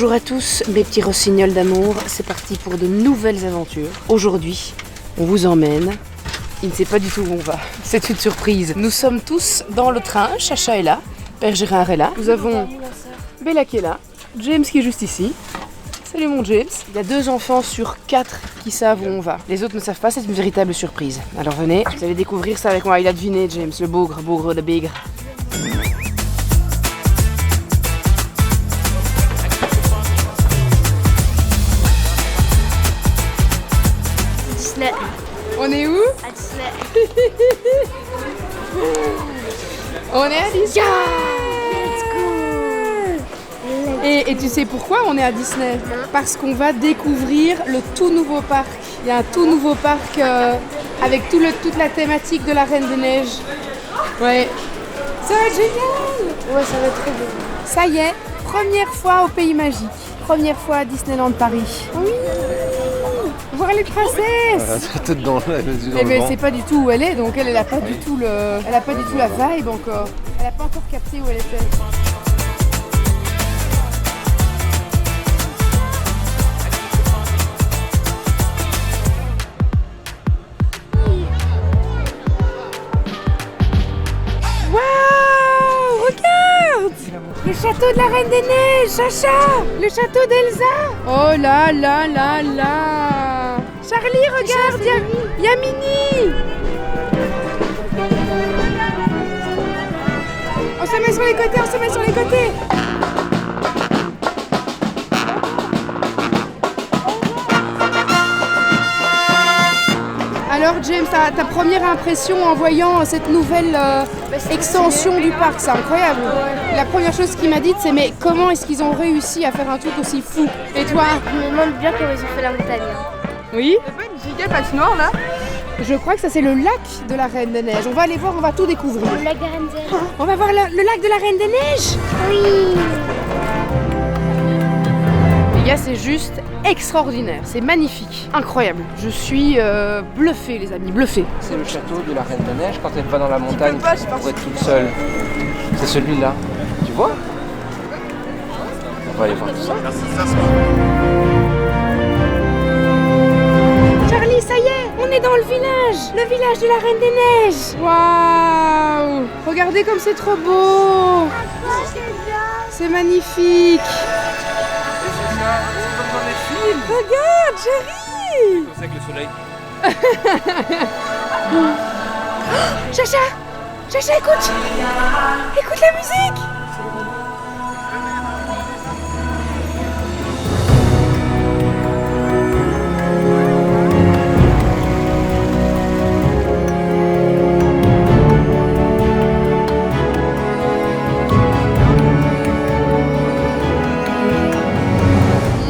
Bonjour à tous mes petits rossignols d'amour, c'est parti pour de nouvelles aventures. Aujourd'hui, on vous emmène, il ne sait pas du tout où on va, c'est une surprise. Nous sommes tous dans le train, Chacha est là, Père Gérard est là, nous avons Bella qui est là, James qui est juste ici. Salut mon James. Il y a 2 enfants sur 4 qui savent où on va. Les autres ne savent pas, c'est une véritable surprise. Alors venez, vous allez découvrir ça avec moi. Il a deviné James, le bougre de bigre. Disney. On est où? À Disney. On est à Disney. Et tu sais pourquoi on est à Disney? Parce qu'on va découvrir le tout nouveau parc. Il y a un tout nouveau parc avec toute la thématique de la Reine des Neiges. Ouais. Ça va être génial! Ouais, ça va être très bien. Ça y est, première fois au Pays Magique. Première fois à Disneyland Paris. Oui! Voir les princesses! La tête dans les yeux dans Eh le ben vent. c'est pas du tout où elle est, donc elle a pas du tout la vibe encore. Elle a pas encore capté où elle était. Waouh! Regarde! Le château de la Reine des Neiges, Chacha! Le château d'Elsa! Oh là là là là! Charlie, regarde! Il y a Minnie! On se met sur les côtés, Alors James, ta première impression en voyant cette nouvelle extension du parc, c'est incroyable. La première chose qu'il m'a dite, c'est mais comment est-ce qu'ils ont réussi à faire un truc aussi fou? Et toi? Je me demande bien comment ils ont fait la montagne. Oui? C'est pas une giga patinoire là? Je crois que ça c'est le lac de la Reine des Neiges. On va aller voir, on va tout découvrir. Le lac de la Reine des Neiges. On va voir le lac de la Reine des Neiges. Oui. Les gars, c'est juste extraordinaire, c'est magnifique, incroyable. Je suis bluffée les amis, bluffée. C'est le château de la Reine des Neiges quand elle va dans la montagne peut pas, je pense. pour être toute seule. C'est celui-là. Tu vois? On va aller voir tout ça. Charlie, ça y est, on est dans le village de la Reine des Neiges. Waouh! Regardez comme c'est trop beau. C'est magnifique. Regarde, chérie! C'est avec le soleil. Chacha! Chacha, écoute! Écoute la musique!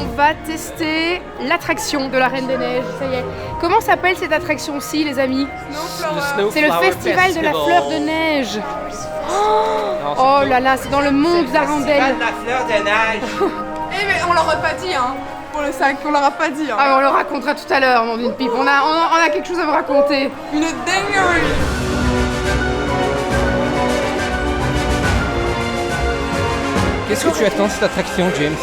On va tester l'attraction de la Reine des Neiges, ça y est. Comment s'appelle cette attraction-ci, les amis? C'est le festival de la fleur de neige. Oh là là, c'est dans le monde d'Arendelle. la fleur de neige. Eh mais on leur a pas dit hein, pour le sac, on leur a pas dit hein. Ah, on le racontera tout à l'heure, mon d'une pipe. On a quelque chose à vous raconter. Une dinguerie. Qu'est-ce que tu attends de cette attraction, James?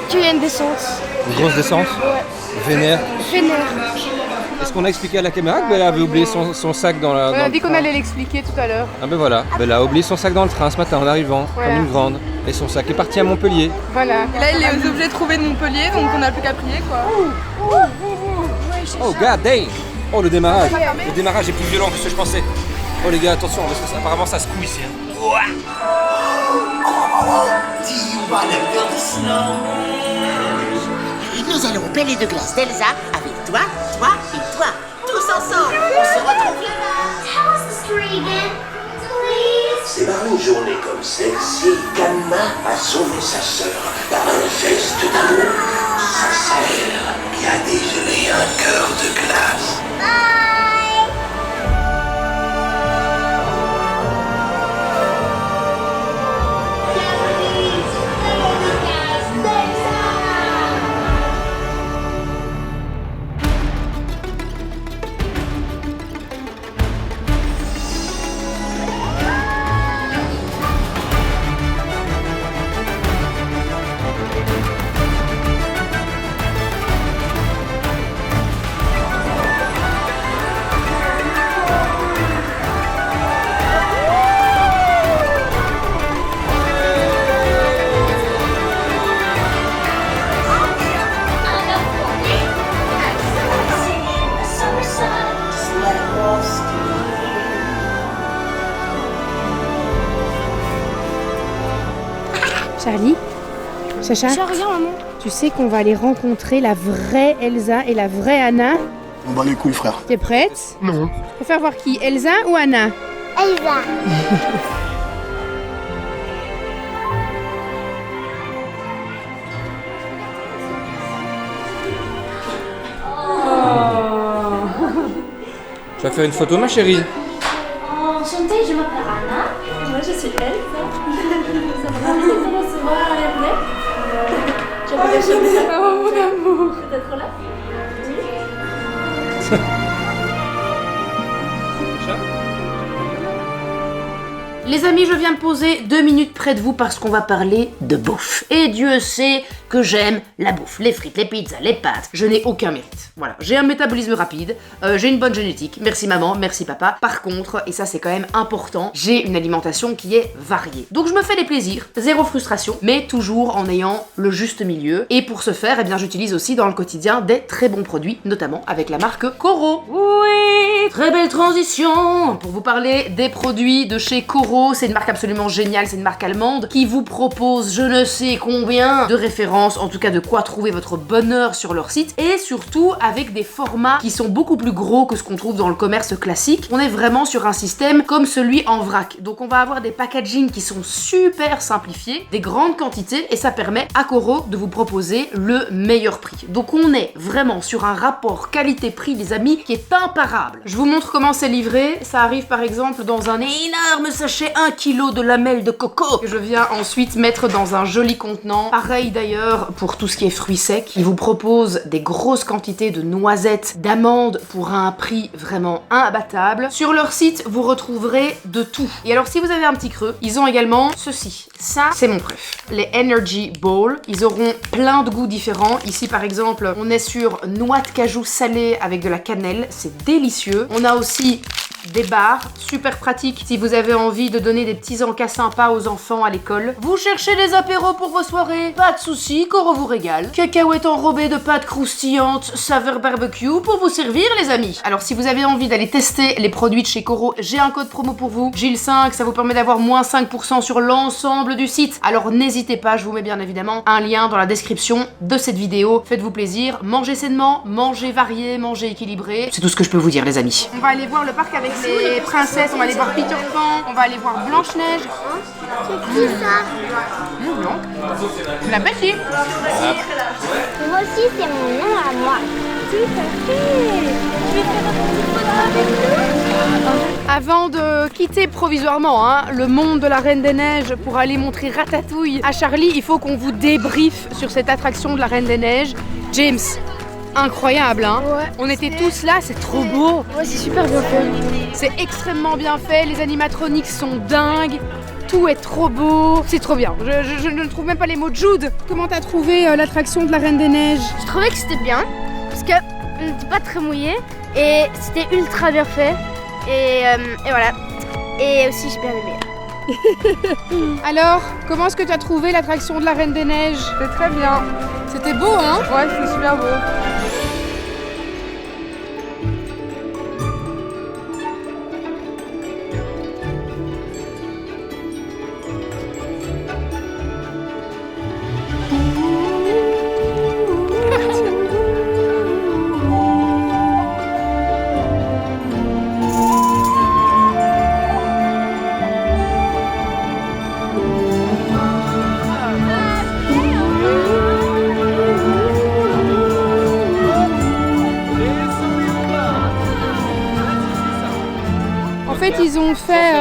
Qu'il y a une descente. Une grosse descente? Vénère. Vénère. Est-ce qu'on a expliqué à la caméra que Bella avait oublié son sac dans la. On dans a le dit qu'on train allait l'expliquer tout à l'heure. Ah ben voilà, Bella a oublié son sac dans le train ce matin en arrivant, Voilà. comme une grande. Et son sac est parti à Montpellier. Voilà. Et là il est obligé de trouver de Montpellier, donc on a plus qu'à prier quoi. Oh god damn! Oh le démarrage! Le démarrage est plus violent que ce que je pensais. Oh les gars, attention, parce que apparemment ça se coule ici. Hein. Nous allons au palais de glace d'Elsa avec toi, toi et toi. Tous ensemble, on se retrouve là-bas. C'est par une journée comme celle-ci qu'Anna a sauvé sa sœur par un geste d'amour sincère qui a dégelé un cœur de glace. Charlie, Chacha, rien, maman. tu sais qu'on va aller rencontrer la vraie Elsa et la vraie Anna. On bat les couilles, frère. T'es prête? Non. Tu préfères voir qui, Elsa ou Anna? Elsa. Tu vas faire une photo, ma chérie? Enchantée, je m'appelle Anna. Moi, je suis Elsa. Ça va bien de te recevoir à l'Herblay. Tu as pas lâché mes affaires. Oh, mon amour. Peut-être là? Les amis, je viens de poser 2 minutes près de vous parce qu'on va parler de bouffe. Et Dieu sait que j'aime la bouffe. Les frites, les pizzas, les pâtes. Je n'ai aucun mérite. Voilà, j'ai un métabolisme rapide, j'ai une bonne génétique. Merci maman, merci papa. Par contre, et ça c'est quand même important, j'ai une alimentation qui est variée. Donc je me fais des plaisirs, zéro frustration, mais toujours en ayant le juste milieu. Et pour ce faire, eh bien j'utilise aussi dans le quotidien des très bons produits, notamment avec la marque Coro. Oui, très belle transition pour vous parler des produits de chez Coro. C'est une marque absolument géniale, c'est une marque allemande qui vous propose je ne sais combien de références, en tout cas de quoi trouver votre bonheur sur leur site, et surtout avec des formats qui sont beaucoup plus gros que ce qu'on trouve dans le commerce classique. On est vraiment sur un système comme celui en vrac. Donc on va avoir des packagings qui sont super simplifiés, des grandes quantités, et ça permet à Coro de vous proposer le meilleur prix. Donc on est vraiment sur un rapport qualité-prix, les amis, qui est imparable. Je vous montre comment c'est livré. Ça arrive par exemple dans un énorme sachet 1 kg de lamelles de coco que je viens ensuite mettre dans un joli contenant. Pareil d'ailleurs pour tout ce qui est fruits secs. Ils vous proposent des grosses quantités de noisettes, d'amandes pour un prix vraiment imbattable. Sur leur site, vous retrouverez de tout. Et alors si vous avez un petit creux, ils ont également ceci. Ça, c'est mon préf. Les Energy Bowl. Ils auront plein de goûts différents. Ici par exemple, on est sur noix de cajou salée avec de la cannelle. C'est délicieux. On a aussi des bars, super pratiques si vous avez envie de donner des petits encas sympas aux enfants à l'école. Vous cherchez des apéros pour vos soirées? Pas de soucis, Coro vous régale. Cacahuètes enrobées de pâtes croustillantes, saveur barbecue pour vous servir les amis. Alors si vous avez envie d'aller tester les produits de chez Coro, j'ai un code promo pour vous, Gilles5, ça vous permet d'avoir moins 5% sur l'ensemble du site. Alors n'hésitez pas, je vous mets bien évidemment un lien dans la description de cette vidéo. Faites-vous plaisir, mangez sainement, mangez varié, mangez équilibré. C'est tout ce que je peux vous dire les amis. On va aller voir le parc avec les princesses, on va aller voir Peter Pan, on va aller voir Blanche-Neige. C'est qui ça? Bon appétit. Moi aussi, c'est mon nom à moi. Tout à fait. Je vais faire un petit photo avec nous. Avant de quitter provisoirement le monde de la Reine des Neiges pour aller montrer Ratatouille à Charlie, il faut qu'on vous débriefe sur cette attraction de la Reine des Neiges. James, incroyable hein. Ouais. On était tous là, c'est trop beau. Ouais, c'est super bien fait. C'est extrêmement bien fait, les animatroniques sont dingues. Tout est trop beau, c'est trop bien. Je ne trouve même pas les mots. Jude, comment t'as trouvé l'attraction de la Reine des Neiges? Je trouvais que c'était bien parce qu'on n'était pas très mouillé et c'était ultra bien fait. Et voilà. Et aussi, j'ai bien aimé. Alors, comment est-ce que tu as trouvé l'attraction de la Reine des Neiges? C'était très bien. C'était beau, hein? Ouais, c'était super beau. Ils ont fait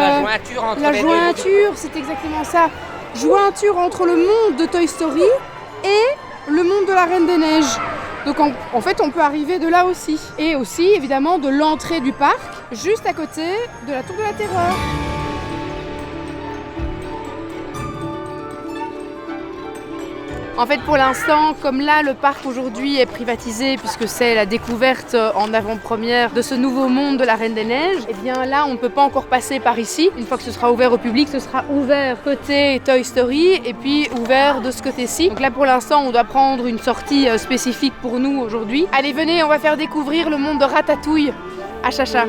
la jointure, c'est exactement ça. Jointure entre le monde de Toy Story et le monde de la Reine des Neiges. Donc en fait, on peut arriver de là aussi. Et aussi, évidemment, de l'entrée du parc, juste à côté de la Tour de la Terreur. En fait, pour l'instant, comme là, le parc aujourd'hui est privatisé puisque c'est la découverte en avant-première de ce nouveau monde de la Reine des Neiges, et bien là, on ne peut pas encore passer par ici. Une fois que ce sera ouvert au public, ce sera ouvert côté Toy Story et puis ouvert de ce côté-ci. Donc là, pour l'instant, on doit prendre une sortie spécifique pour nous aujourd'hui. Allez, venez, on va faire découvrir le monde de Ratatouille à Chacha.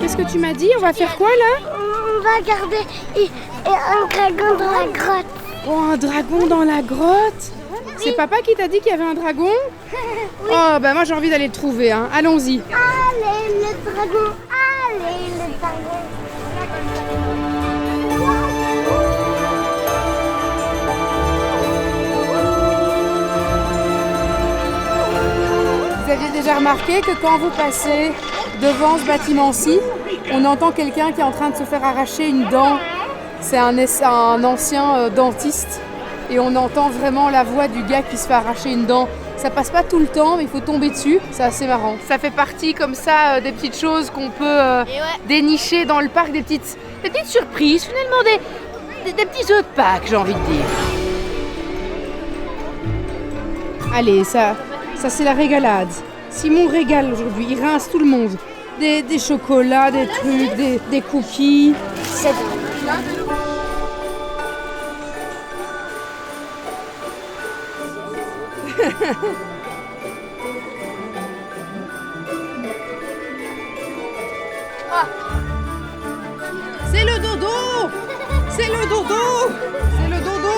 Qu'est-ce que tu m'as dit? On va faire quoi là? On va garder un dragon dans la grotte. Oh, un dragon dans la grotte? C'est papa qui t'a dit qu'il y avait un dragon? Oh, bah moi j'ai envie d'aller le trouver, hein. Allons-y. Allez, le dragon. Allez, le dragon. Vous aviez déjà remarqué que quand vous passez devant ce bâtiment-ci, on entend quelqu'un qui est en train de se faire arracher une dent. C'est un ancien dentiste et on entend vraiment la voix du gars qui se fait arracher une dent. Ça passe pas tout le temps, mais il faut tomber dessus. C'est assez marrant. Ça fait partie comme ça des petites choses qu'on peut dénicher dans le parc, des petites surprises, finalement des petits œufs de Pâques, j'ai envie de dire. Allez, ça c'est la régalade. Simon régale aujourd'hui, il rince tout le monde. Des chocolats, des trucs, des cookies. C'est bon. C'est le dodo! C'est le dodo! C'est le dodo!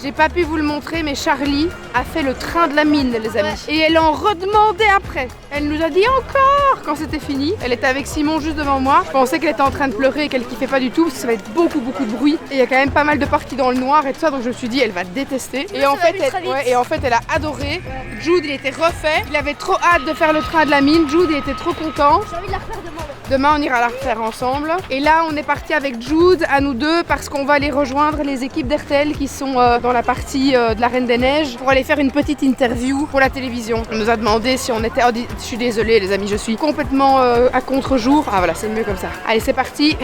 J'ai pas pu vous le montrer, mais Charlie a fait le train de la mine, les amis. Et elle en redemandait après. Elle nous a dit encore quand c'était fini. Elle était avec Simon juste devant moi. Je pensais qu'elle était en train de pleurer et qu'elle kiffait pas du tout parce que ça va être beaucoup de bruit. Et il y a quand même pas mal de parties dans le noir et tout ça, donc je me suis dit elle va détester. Et en fait, elle a adoré. Jude, il était refait. Il avait trop hâte de faire le train de la mine. Jude, il était trop content. J'ai envie de la refaire demain. Demain, on ira la refaire ensemble. Et là, on est parti avec Jude, à nous deux, parce qu'on va aller rejoindre les équipes d'RTL qui sont dans la partie de la Reine des Neiges pour aller faire une petite interview pour la télévision. On nous a demandé si on était... Oh, je suis désolée, les amis, je suis complètement à contre-jour. Ah voilà, c'est mieux comme ça. Allez, c'est parti.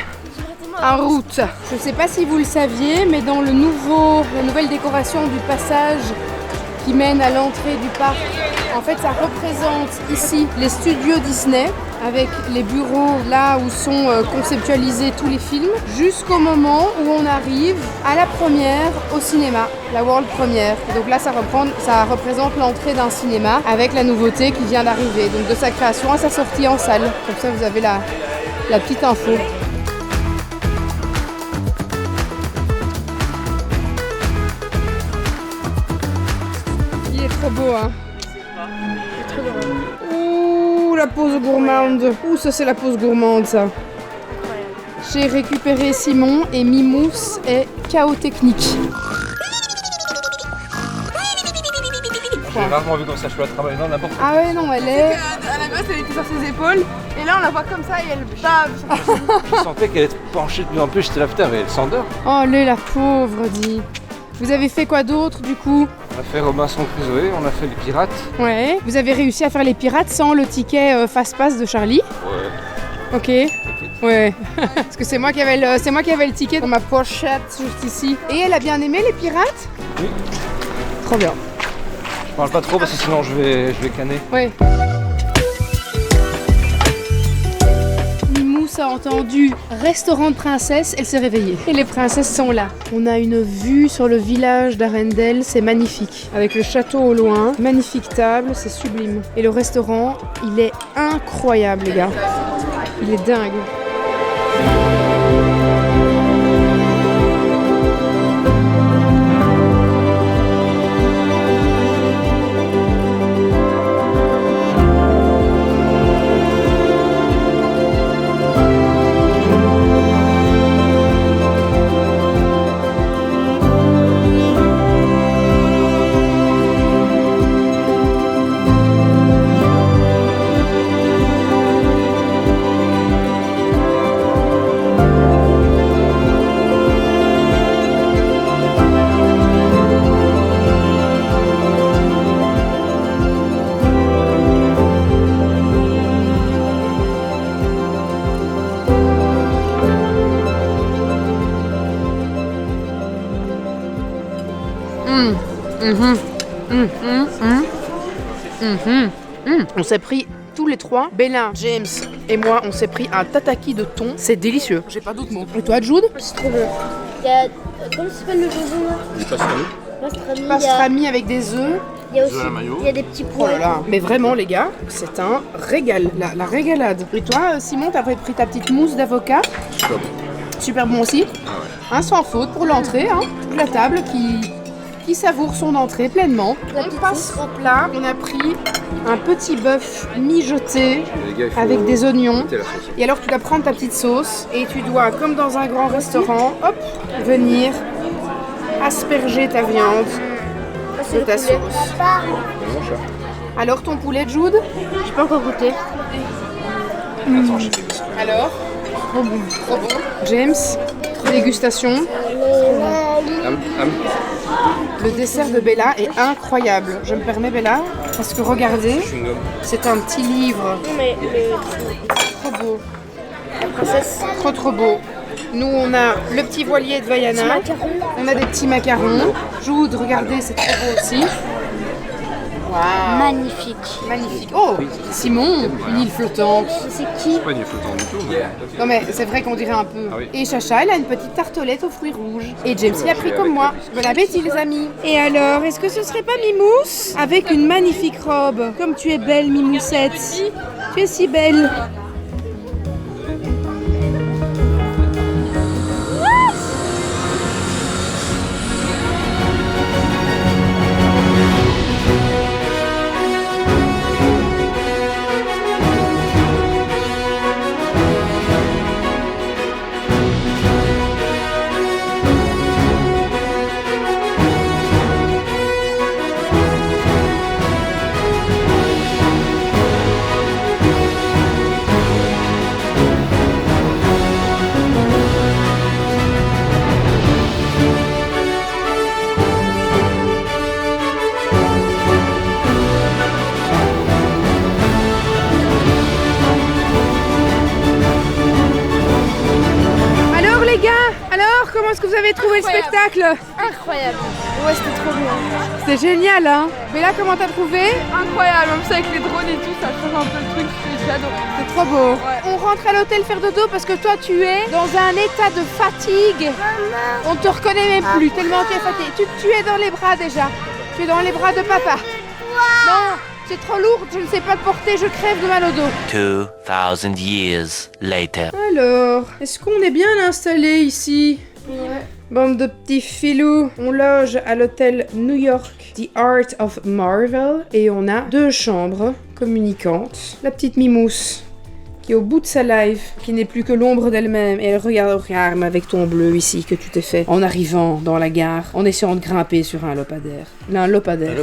En route. Je ne sais pas si vous le saviez, mais dans la nouvelle décoration du passage qui mène à l'entrée du parc, en fait, ça représente ici les studios Disney, avec les bureaux là où sont conceptualisés tous les films, jusqu'au moment où on arrive à la première au cinéma, la World Premiere. Et donc là, ça représente l'entrée d'un cinéma avec la nouveauté qui vient d'arriver, donc de sa création à sa sortie en salle. Comme ça, vous avez la petite info. Il est trop beau, hein. Ouh, la pause gourmande. Ouh, ça c'est la pause gourmande, ça. J'ai récupéré Simon et Mimousse est chaos technique. J'ai rarement vu comme ça, je peux la travailler dans n'importe quoi. Ah ouais, non, elle est... À la base, elle était sur ses épaules. Et là, on la voit comme ça et elle bave. Je sentais qu'elle était penchée de plus en plus, j'étais là, putain, mais elle s'endort. Oh, la pauvre, dit. Vous avez fait quoi d'autre, du coup? On a fait Robinson Crusoe, on a fait les pirates. Ouais. Vous avez réussi à faire les pirates sans le ticket fast-pass de Charlie? Ouais. Ok. Ouais. Parce que c'est moi qui avais le ticket dans ma pochette juste ici. Et elle a bien aimé les pirates? Oui. Trop bien. Je parle pas trop parce que sinon je vais canner. Ouais. Mimousse a entendu restaurant de princesse, elle s'est réveillée. Et les princesses sont là. On a une vue sur le village d'Arendelle, c'est magnifique. Avec le château au loin, magnifique table, c'est sublime. Et le restaurant, il est incroyable, les gars. Il est dingue. On s'est pris tous les trois, Bella, James et moi, on s'est pris un tataki de thon. C'est délicieux. J'ai pas d'autres mots. Et toi, Jude? C'est trop bon. Il y a. Comment ça s'appelle le jambon là? Du pastrami. Pastrami. Pastrami avec des œufs. Il y a aussi. Il y a des petits Oh pois. là là. Mais vraiment, les gars, c'est un régal. La régalade. Et toi, Simon, t'as pris ta petite mousse d'avocat. Super bon. Super bon aussi. Ah ouais. Sans faute pour l'entrée. Toute la table qui savoure son entrée pleinement. On passe au plat. On a pris un petit bœuf mijoté Les gars, il faut avec des oignons. goûter la sauce. Et alors tu dois prendre ta petite sauce et tu dois, comme dans un grand restaurant, hop, venir asperger ta viande de ta sauce. Vraiment cher. Alors ton poulet, Jude? J'ai pas encore goûté. Attends, j'ai fait goûter. Alors? Trop bon. Trop bon. James, dégustation. Le dessert de Bella est incroyable. Je me permets, Bella, parce que regardez, Chewing-gum. c'est un petit livre. Non mais Trop beau. la princesse. Trop beau. Nous, on a le petit voilier de Vaiana. Macaron. On a des petits macarons. Jude, regardez, c'est trop beau aussi. Waouh. Magnifique. Magnifique. Oh, Simon, une île flottante. C'est qui? Pas du flottant du tout, mais. Non mais c'est vrai qu'on dirait un peu. Ah oui. Et Chacha, elle a une petite tartelette aux fruits rouges. Et James, il a pris comme moi. Bon appétit les amis. Et alors, est-ce que ce serait pas Mimousse? Avec une magnifique robe. Comme tu es belle, Mimoussette. Tu es si belle. Alors les gars, alors comment est-ce que vous avez trouvé le spectacle? Incroyable. Ouais, c'était trop bien. C'était génial hein. Bella, comment t'as trouvé? Incroyable, même ça avec les drones et tout, ça change un peu le truc, j'adore. C'est trop beau. On rentre à l'hôtel faire dodo parce que toi tu es dans un état de fatigue. On te reconnaît même plus tellement tu es fatigué. Tu es dans les bras déjà. Tu es dans les bras de papa. Non, c'est trop lourd, je ne sais pas te porter, je crève de mal au dos. 2000 years later. Alors, est-ce qu'on est bien installé ici? Ouais. Bande de petits filous. On loge à l'hôtel New York The Art of Marvel et on a 2 chambres communicantes. La petite Mimousse qui est au bout de sa life, qui n'est plus que l'ombre d'elle-même et elle regarde avec ton bleu ici que tu t'es fait en arrivant dans la gare, en essayant de grimper sur un lampadaire. Un lampadaire.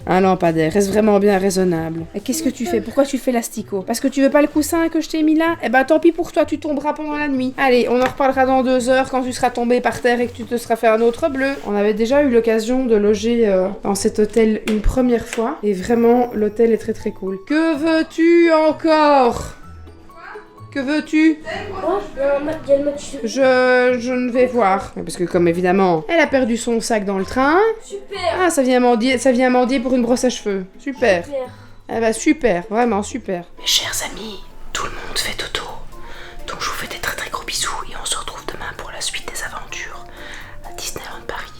Un lampadaire, reste vraiment bien raisonnable. Et qu'est-ce que tu fais? Pourquoi tu fais l'asticot? Parce que tu veux pas le coussin que je t'ai mis là? Eh ben tant pis pour toi, tu tomberas pendant la nuit. Allez, on en reparlera dans 2 heures quand tu seras tombé par terre et que tu te seras fait un autre bleu. On avait déjà eu l'occasion de loger dans cet hôtel une première fois et vraiment l'hôtel est très très cool. Que veux-tu encore? Que veux-tu? Oh, il y a le mode Je ne vais voir. Parce que comme évidemment, elle a perdu son sac dans le train. Super. Ah, ça vient mendier pour une brosse à cheveux. Super. Ah bah super, vraiment super. Mes chers amis, tout le monde fait dodo. Donc je vous fais des très très gros bisous et on se retrouve demain pour la suite des aventures à Disneyland Paris.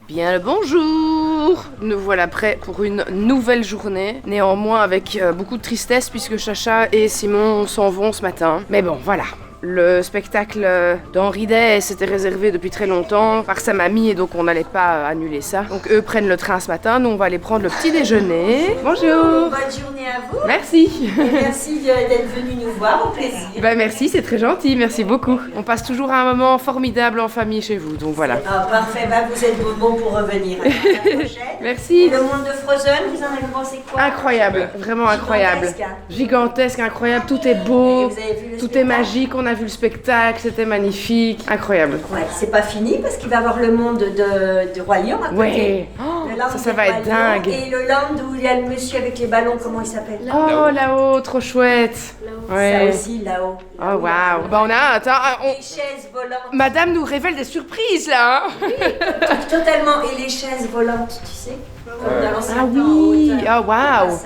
Bien le bonjour! Nous voilà prêts pour une nouvelle journée, néanmoins avec beaucoup de tristesse puisque Chacha et Simon s'en vont ce matin. Mais bon, voilà. Le spectacle d'Henri Day s'était réservé depuis très longtemps par sa mamie et donc on n'allait pas annuler ça. Donc eux prennent le train ce matin, nous on va aller prendre le petit déjeuner. Bonjour! Bonne journée à vous. Merci! Et merci d'être venu nous voir, au plaisir. Ben merci, c'est très gentil, merci beaucoup. On passe toujours un moment formidable en famille chez vous, donc voilà. Ah, parfait, bah, vous êtes bon pour revenir. À la prochaine. Merci! Et le monde de Frozen, vous en avez pensé quoi? Incroyable, vraiment incroyable. Gigantesque, hein. Gigantesque, incroyable, tout est Et beau, vous avez vu le tout est spectacle? magique, on a a vu le spectacle, c'était magnifique, incroyable. Ouais, c'est pas fini parce qu'il va y avoir le monde du Roi Lion à côté. Ouais, Le land ça du va Roi être Lion dingue. Et le land où il y a le monsieur avec les ballons, comment il s'appelle? Oh là-haut, trop chouette. Ça Ouais. aussi, là-haut. Oh waouh. Bah on a hâte, hein. Les chaises volantes. Madame nous révèle des surprises là. Hein. Totalement. Et les chaises volantes, tu sais. Comme dans l'ancien Ah temps, oui, en hauteur. ah waouh.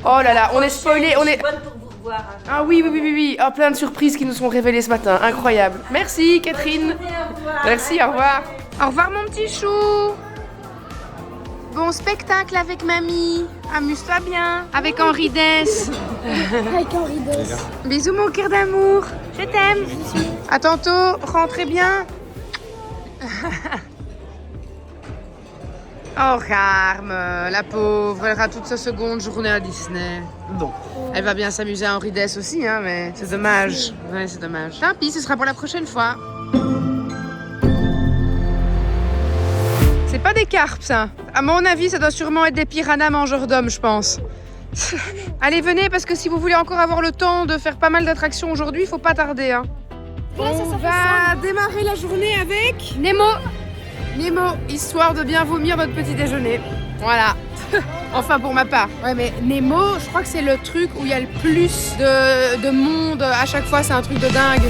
Oh là là, on est spoilé, on est... Bonne pour vous revoir. Hein. Ah oui. Oh, plein de surprises qui nous sont révélées ce matin, incroyable. Merci Catherine. Au revoir. Merci, au revoir. Au revoir mon petit chou. Bon spectacle avec mamie. Amuse-toi bien. Avec Henri Dess. Avec Henri Dess. Bisous mon cœur d'amour. Je t'aime. À tantôt. Rentrez bien. Oh Carme, la pauvre, elle aura toute sa seconde journée à Disney. Bon, elle va bien s'amuser à Henri Dess aussi, hein, mais c'est dommage. Ouais, c'est dommage. Tant pis, ce sera pour la prochaine fois. C'est pas des carpes, ça. À mon avis, ça doit sûrement être des piranhas mangeurs d'hommes, je pense. Allez, venez, parce que si vous voulez encore avoir le temps de faire pas mal d'attractions aujourd'hui, il faut pas tarder. Hein. On va démarrer la journée avec Nemo. Nemo, histoire de bien vomir notre petit déjeuner. Voilà. Enfin pour ma part. Ouais mais Nemo, je crois que c'est le truc où il y a le plus de monde à chaque fois, c'est un truc de dingue.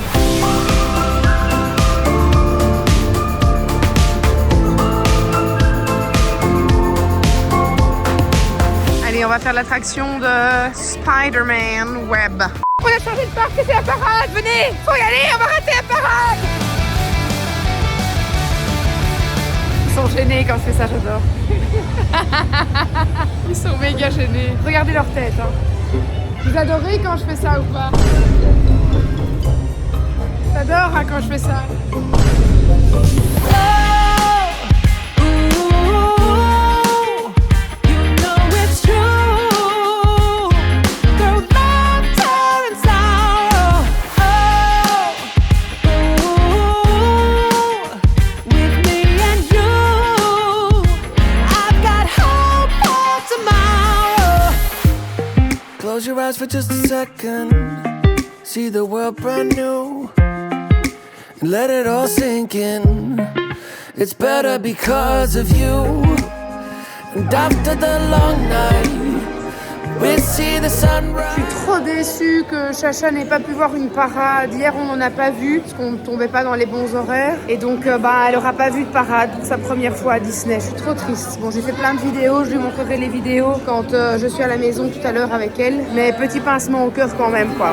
Allez, on va faire l'attraction de Spider-Man Web. On a changé de parc, c'est la parade, venez. Faut y aller, on va rater la parade. Ils sont gênés quand je fais ça, j'adore. Ils sont méga gênés. Regardez leur tête. Hein. Vous adorez quand je fais ça ou pas? J'adore hein, quand je fais ça. Close your eyes for just a second. See the world brand new. And let it all sink in. It's better because of you. And after the long night, we see the sunrise. Je suis trop déçue que Chacha n'ait pas pu voir une parade. Hier, on n'en a pas vu parce qu'on ne tombait pas dans les bons horaires. Et donc, elle n'aura pas vu de parade pour sa première fois à Disney. Je suis trop triste. Bon, j'ai fait plein de vidéos. Je lui montrerai les vidéos quand je suis à la maison tout à l'heure avec elle. Mais petit pincement au cœur quand même, quoi.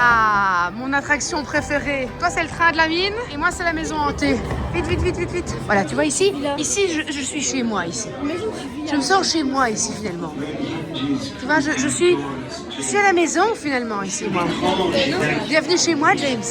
Ah, mon attraction préférée. Toi, c'est le train de la mine et moi, c'est la maison hantée. Vite, vite, vite, vite, vite. Voilà, tu vois ici, je suis chez moi ici. Je me sens chez moi ici finalement. Tu vois, je suis à la maison finalement ici, moi. Bienvenue chez moi, James.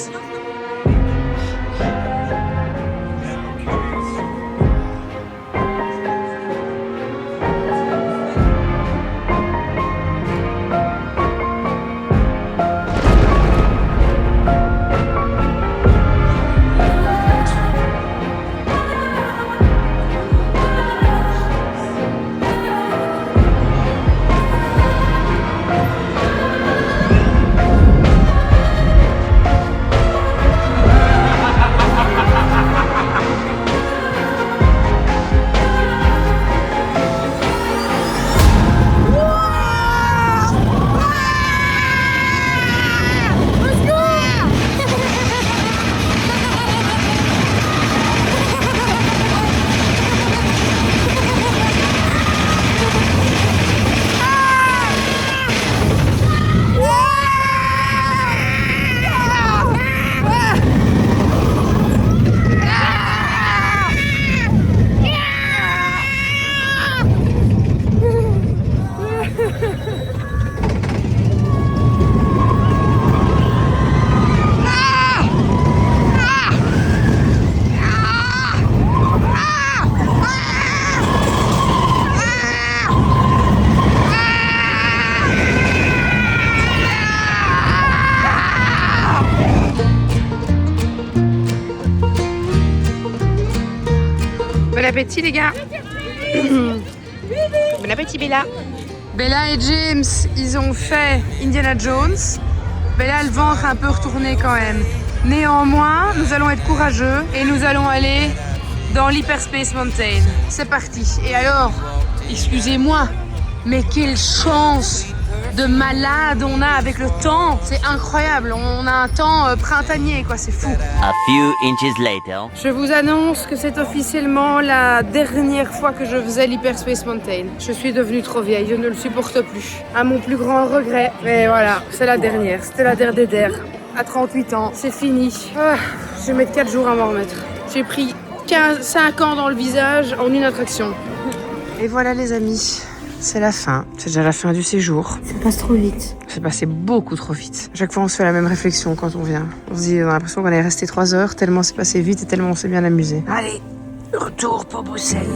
Bon appétit les gars. Bon appétit Bella. Bella et James, ils ont fait Indiana Jones. Bella a le ventre un peu retourné quand même. Néanmoins, nous allons être courageux et nous allons aller dans l'Hyperspace Mountain. C'est parti. Et alors, excusez-moi, mais quelle chance de malade on a avec le temps. C'est incroyable, on a un temps printanier quoi, c'est fou. A few inches later. Je vous annonce que c'est officiellement la dernière fois que je faisais l'Hyperspace Mountain. Je suis devenue trop vieille, je ne le supporte plus. À mon plus grand regret. Mais voilà, c'est la dernière, c'était la dernière. À 38 ans, c'est fini. Ah, je vais mettre 4 jours à m'en remettre. J'ai pris 5 ans dans le visage en une attraction. Et voilà les amis. C'est la fin. C'est déjà la fin du séjour. Ça passe trop vite. C'est passé beaucoup trop vite. Chaque fois, on se fait la même réflexion quand on vient. On se dit, on a l'impression qu'on est resté 3 heures, tellement c'est passé vite et tellement on s'est bien amusé. Allez, retour pour Bruxelles.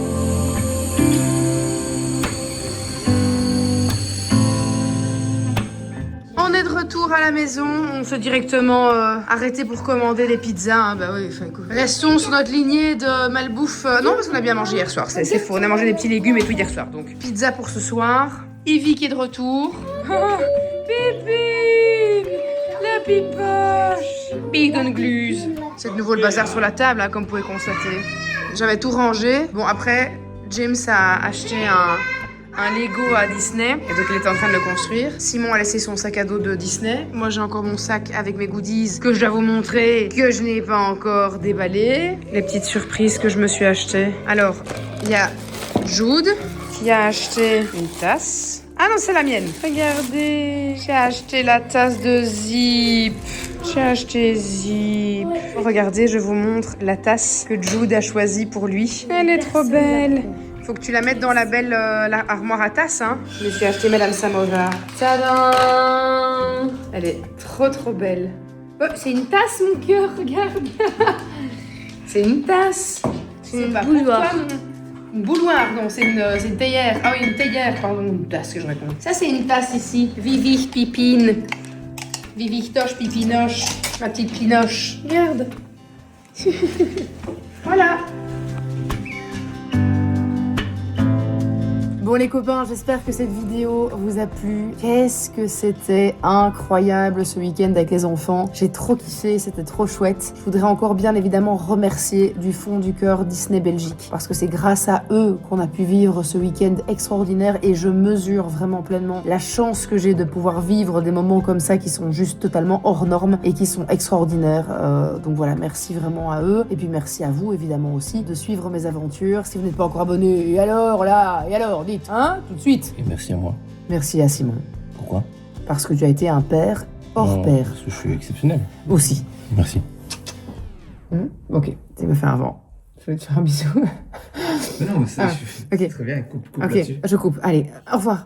On est de retour à la maison. On s'est directement arrêté pour commander des pizzas. Hein. Bah oui, écoute. Restons sur notre lignée de malbouffe. Non, parce qu'on a bien mangé hier soir. C'est faux. On a mangé des petits légumes et tout hier soir. Donc, pizza pour ce soir. Ivy qui est de retour. Oh, Pépine, la pipoche. Big gluse. C'est de nouveau le bazar sur la table, hein, comme vous pouvez constater. J'avais tout rangé. Bon, après, James a acheté un Lego à Disney, et donc il était en train de le construire. Simon a laissé son sac à dos de Disney. Moi j'ai encore mon sac avec mes goodies que je dois vous montrer, que je n'ai pas encore déballé. Les petites surprises que je me suis achetées. Alors, il y a Jude qui a acheté une tasse. Ah non, c'est la mienne. Regardez, j'ai acheté la tasse de Zip. J'ai acheté Zip. Regardez, je vous montre la tasse que Jude a choisie pour lui. Elle est trop belle. Faut que tu la mettes dans la belle la armoire à tasses, hein. Je me suis acheté Madame Samovar. Tadam! Elle est trop belle. Oh, c'est une tasse, mon cœur, regarde. C'est une tasse. C'est une bouilloire. Une bouilloire, non, c'est une théière. Ah oui, une théière, pardon, une tasse que je raconte. Ça, c'est une tasse ici. Vivi Pipine. Vivitoche Pipinoche. Ma petite Pinoche. Regarde. Voilà. Bon les copains, j'espère que cette vidéo vous a plu. Qu'est-ce que c'était incroyable ce week-end avec les enfants. J'ai trop kiffé, c'était trop chouette. Je voudrais encore bien évidemment remercier du fond du cœur Disney Belgique. Parce que c'est grâce à eux qu'on a pu vivre ce week-end extraordinaire et je mesure vraiment pleinement la chance que j'ai de pouvoir vivre des moments comme ça qui sont juste totalement hors normes et qui sont extraordinaires. Donc voilà, merci vraiment à eux. Et puis merci à vous évidemment aussi de suivre mes aventures. Si vous n'êtes pas encore abonné, et alors là, et alors, dites. Hein, tout de suite. Et merci à moi. Merci à Simon. Pourquoi? Parce que tu as été un père hors pair. Parce que je suis exceptionnel. Aussi. Merci. Ok, tu me fais un vent. Je vais te faire un bisou. Mais non, mais ça, okay. Très bien, coupe ok, là-dessus. je coupe. Allez, au revoir.